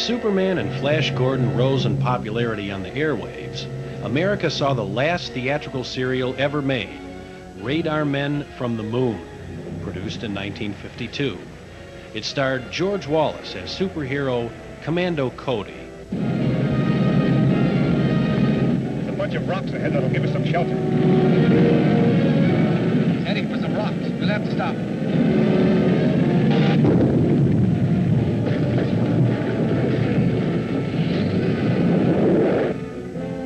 Superman and Flash Gordon rose in popularity on the airwaves, America saw the last theatrical serial ever made, Radar Men from the Moon, produced in 1952. It starred George Wallace as superhero Commando Cody. There's a bunch of rocks ahead that'll give us some shelter. He's heading for some rocks. We'll have to stop.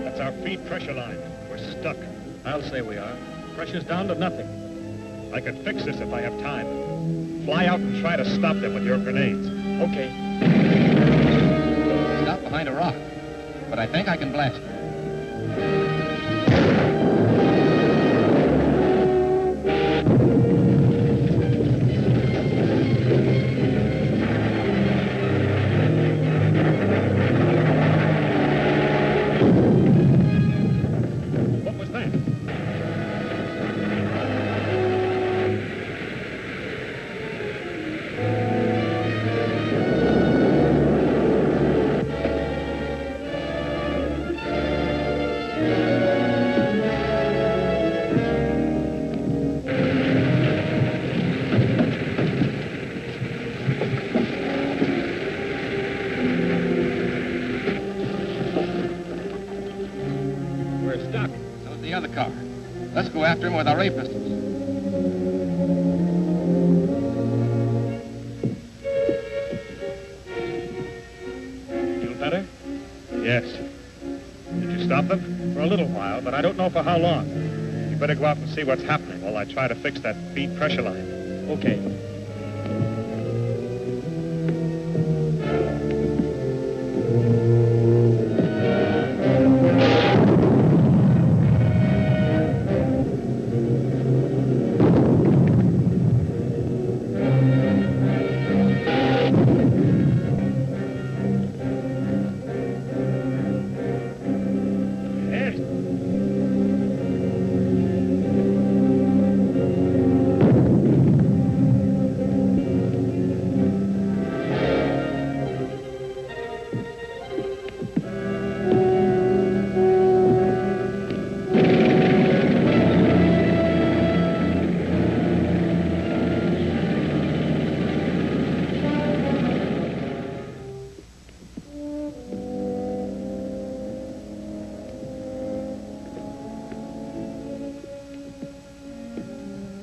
That's our feed pressure line. We're stuck. I'll say we are. Pressure's down to nothing. I could fix this if I have time. Fly out and try to stop them with your grenades. Okay. Stop behind a rock. But I think I can blast it. What was that? We're stuck. So's the other car. Let's go after him with our ray pistols. Feel better? Yes. Did you stop them? For a little while, but I don't know for how long. You better go out and see what's happening while I try to fix that feed pressure line. Okay. Yes.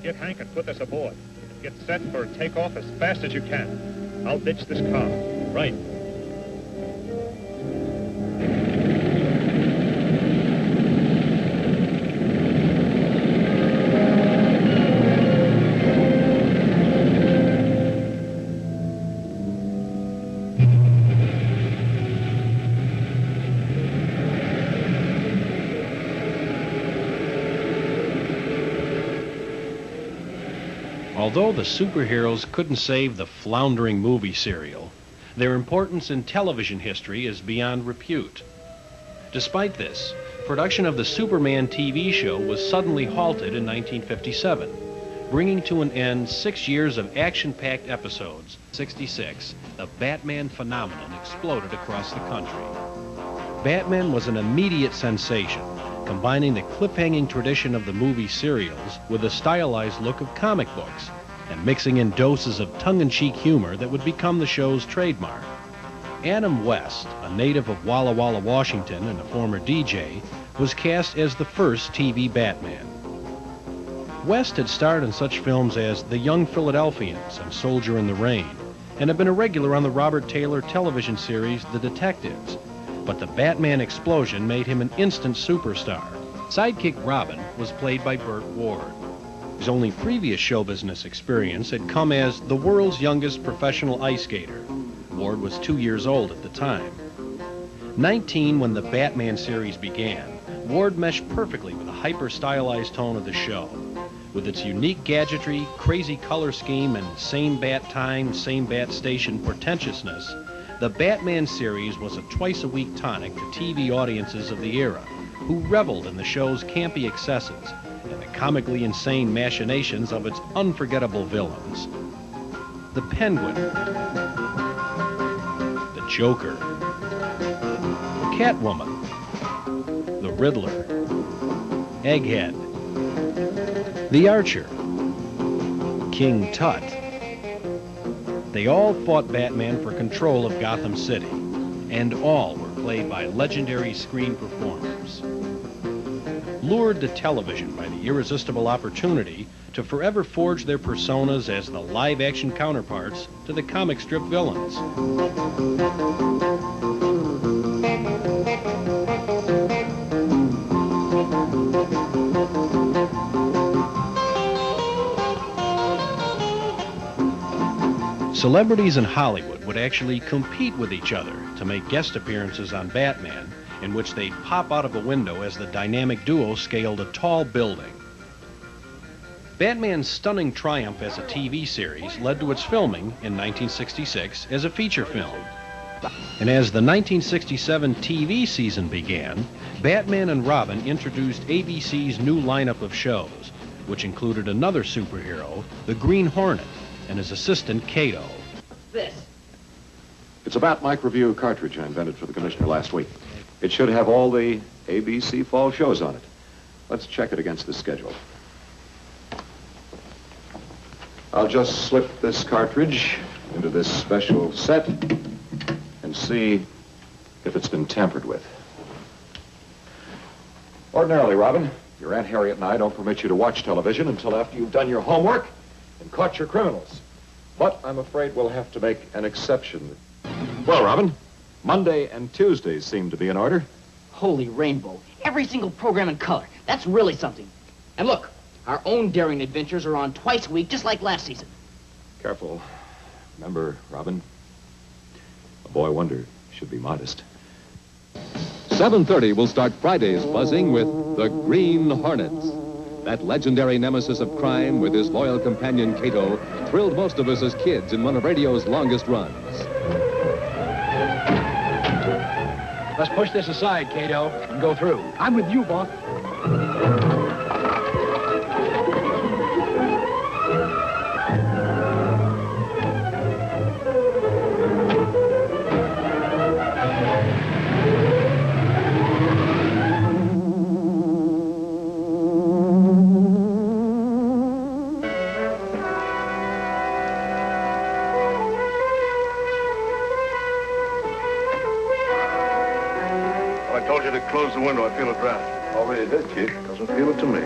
Get Hank and put this aboard. Get set for takeoff as fast as you can. I'll ditch this car. Right. Although the superheroes couldn't save the floundering movie serial, their importance in television history is beyond repute. Despite this, production of the Superman TV show was suddenly halted in 1957, bringing to an end 6 years of action-packed episodes. In 1966, the Batman phenomenon exploded across the country. Batman was an immediate sensation, combining the cliffhanging tradition of the movie serials with the stylized look of comic books, and mixing in doses of tongue-in-cheek humor that would become the show's trademark. Adam West, a native of Walla Walla, Washington, and a former DJ, was cast as the first TV Batman. West had starred in such films as The Young Philadelphians and Soldier in the Rain, and had been a regular on the Robert Taylor television series The Detectives. But the Batman explosion made him an instant superstar. Sidekick Robin was played by Burt Ward. His only previous show business experience had come as the world's youngest professional ice skater. Ward was 2 years old at the time. 19 when the Batman series began, Ward meshed perfectly with the hyper-stylized tone of the show. With its unique gadgetry, crazy color scheme, and same bat time, same bat station portentousness, the Batman series was a twice-a-week tonic to TV audiences of the era, who reveled in the show's campy excesses and the comically insane machinations of its unforgettable villains. The Penguin, the the Joker, Catwoman, the Riddler, Egghead, the Archer, King Tut. They all fought Batman for control of Gotham City, and all were played by legendary screen performers. Lured to television by the irresistible opportunity to forever forge their personas as the live-action counterparts to the comic strip villains. Celebrities in Hollywood would actually compete with each other to make guest appearances on Batman, in which they'd pop out of a window as the dynamic duo scaled a tall building. Batman's stunning triumph as a TV series led to its filming in 1966 as a feature film. And as the 1967 TV season began, Batman and Robin introduced ABC's new lineup of shows, which included another superhero, the Green Hornet, and his assistant, Kato. What's this? It's a Bat Mike Review cartridge I invented for the commissioner last week. It should have all the ABC fall shows on it. Let's check it against the schedule. I'll just slip this cartridge into this special set and see if it's been tampered with. Ordinarily, Robin, your Aunt Harriet and I don't permit you to watch television until after you've done your homework and caught your criminals. But I'm afraid we'll have to make an exception. Well, Robin, Monday and Tuesdays seem to be in order. Holy rainbow. Every single program in color. That's really something. And look, our own daring adventures are on twice a week, just like last season. Careful. Remember, Robin, a boy wonder should be modest. 7:30 will start Friday's buzzing with the Green Hornets. That legendary nemesis of crime with his loyal companion Kato thrilled most of us as kids in one of radio's longest runs. Let's push this aside, Kato, and go through. I'm with you, boss. Close the window. I feel a draft. Already did, Chief. Doesn't feel it to me.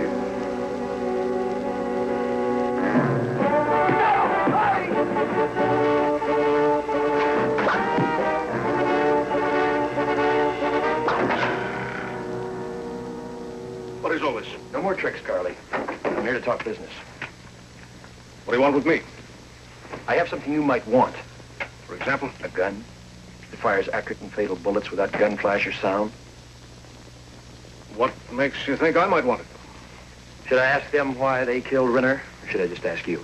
What is all this? No more tricks, Carly. I'm here to talk business. What do you want with me? I have something you might want. For example? A gun that fires accurate and fatal bullets without gun flash or sound. What makes you think I might want it? Should I ask them why they killed Renner, or should I just ask you?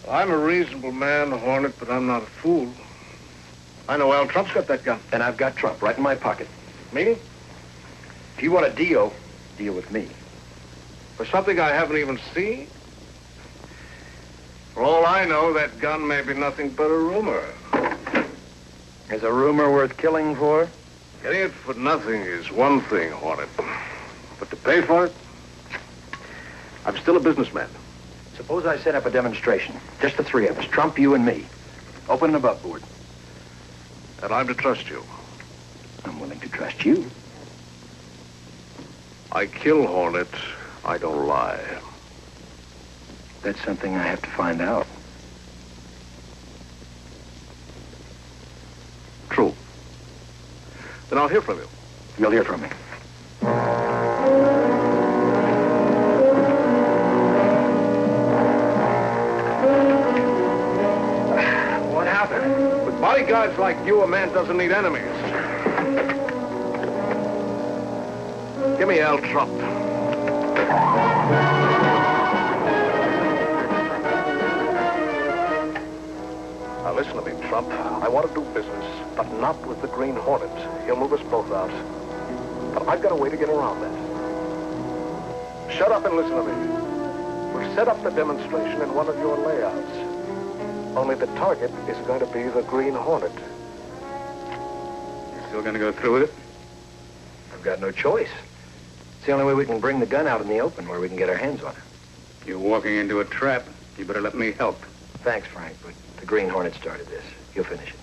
I'm a reasonable man, Hornet, but I'm not a fool. I know Al Trump's got that gun. And I've got Trump right in my pocket. Me? If you want a deal, deal with me. For something I haven't even seen? For all I know, that gun may be nothing but a rumor. Is a rumor worth killing for? Getting it for nothing is one thing, Hornet. But to pay for it, I'm still a businessman. Suppose I set up a demonstration. Just the three of us, Trump, you, and me. Open and above board. And I'm to trust you. I'm willing to trust you. I kill Hornet. I don't lie. That's something I have to find out. True. Then I'll hear from you. You'll hear from me. What happened? With bodyguards like you, a man doesn't need enemies. Give me Al Trump. Now listen to me, Trump. I want to do business, but not with the Green Hornet. He'll move us both out. But I've got a way to get around that. Shut up and listen to me. We'll set up the demonstration in one of your layouts. Only the target is going to be the Green Hornet. Still gonna go through with it? I've got no choice. It's the only way we can bring the gun out in the open where we can get our hands on it. You're walking into a trap. You better let me help. Thanks, Frank, but the Green Hornet started this. You'll finish it.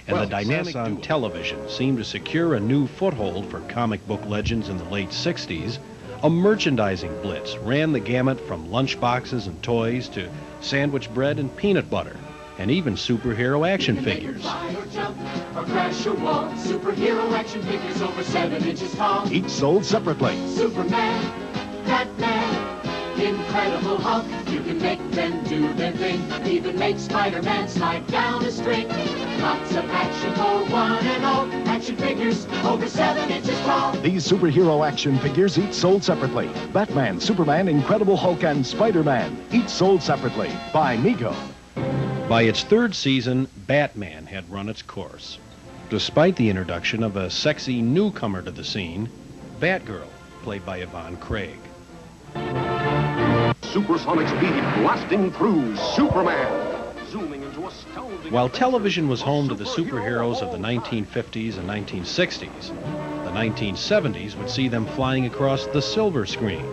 And the dynamics on television seemed to secure a new foothold for comic book legends in the late 60s. A merchandising blitz ran the gamut from lunchboxes and toys to sandwich bread and peanut butter, and even superhero action figures. Or crash a wall. Superhero action figures over 7 inches tall. Each sold separately. Superman, Batman, Incredible Hulk. You can make them do their thing. Even make Spider-Man slide down a string. Lots of action for one and all. Action figures over 7 inches tall. These superhero action figures each sold separately. Batman, Superman, Incredible Hulk, and Spider-Man, each sold separately by Mego. By its third season, Batman had run its course. Despite the introduction of a sexy newcomer to the scene, Batgirl, played by Yvonne Craig. Supersonic speed blasting through Superman. Zooming into astounding... While television was home to the superheroes of the 1950s and 1960s, the 1970s would see them flying across the silver screen.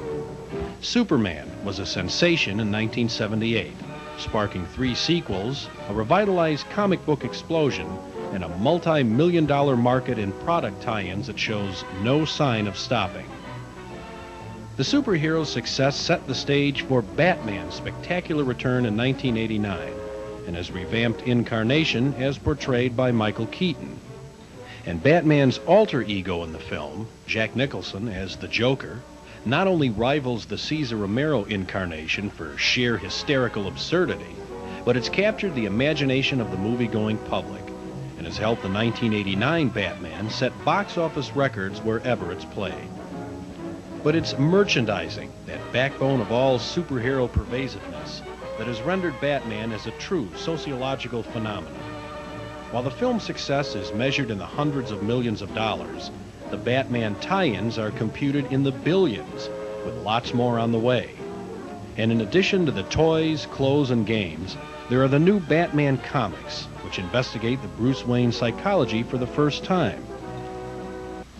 Superman was a sensation in 1978, sparking 3 sequels, a revitalized comic book explosion, and a multi-million-dollar market in product tie-ins that shows no sign of stopping. The superhero's success set the stage for Batman's spectacular return in 1989, and his revamped incarnation as portrayed by Michael Keaton. And Batman's alter ego in the film, Jack Nicholson as the Joker, not only rivals the Cesar Romero incarnation for sheer hysterical absurdity, but it's captured the imagination of the movie-going public and has helped the 1989 Batman set box office records wherever it's played. But it's merchandising, that backbone of all superhero pervasiveness, that has rendered Batman as a true sociological phenomenon. While the film's success is measured in the hundreds of millions of dollars, the Batman tie-ins are computed in the billions, with lots more on the way. And in addition to the toys, clothes, and games, there are the new Batman comics, which investigate the Bruce Wayne psychology for the first time.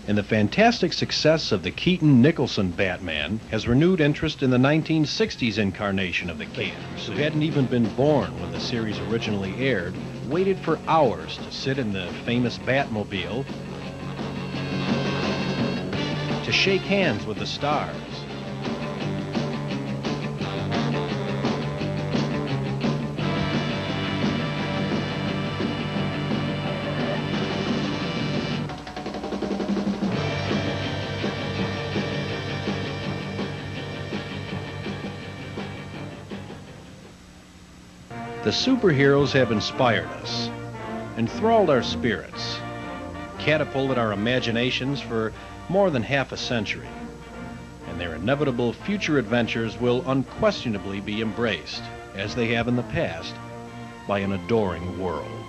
And the fantastic success of the Keaton-Nicholson Batman has renewed interest in the 1960s incarnation of the Kid, who hadn't even been born when the series originally aired, waited for hours to sit in the famous Batmobile, to shake hands with the stars. The superheroes have inspired us, enthralled our spirits, catapulted our imaginations for more than half a century, and their inevitable future adventures will unquestionably be embraced, as they have in the past, by an adoring world.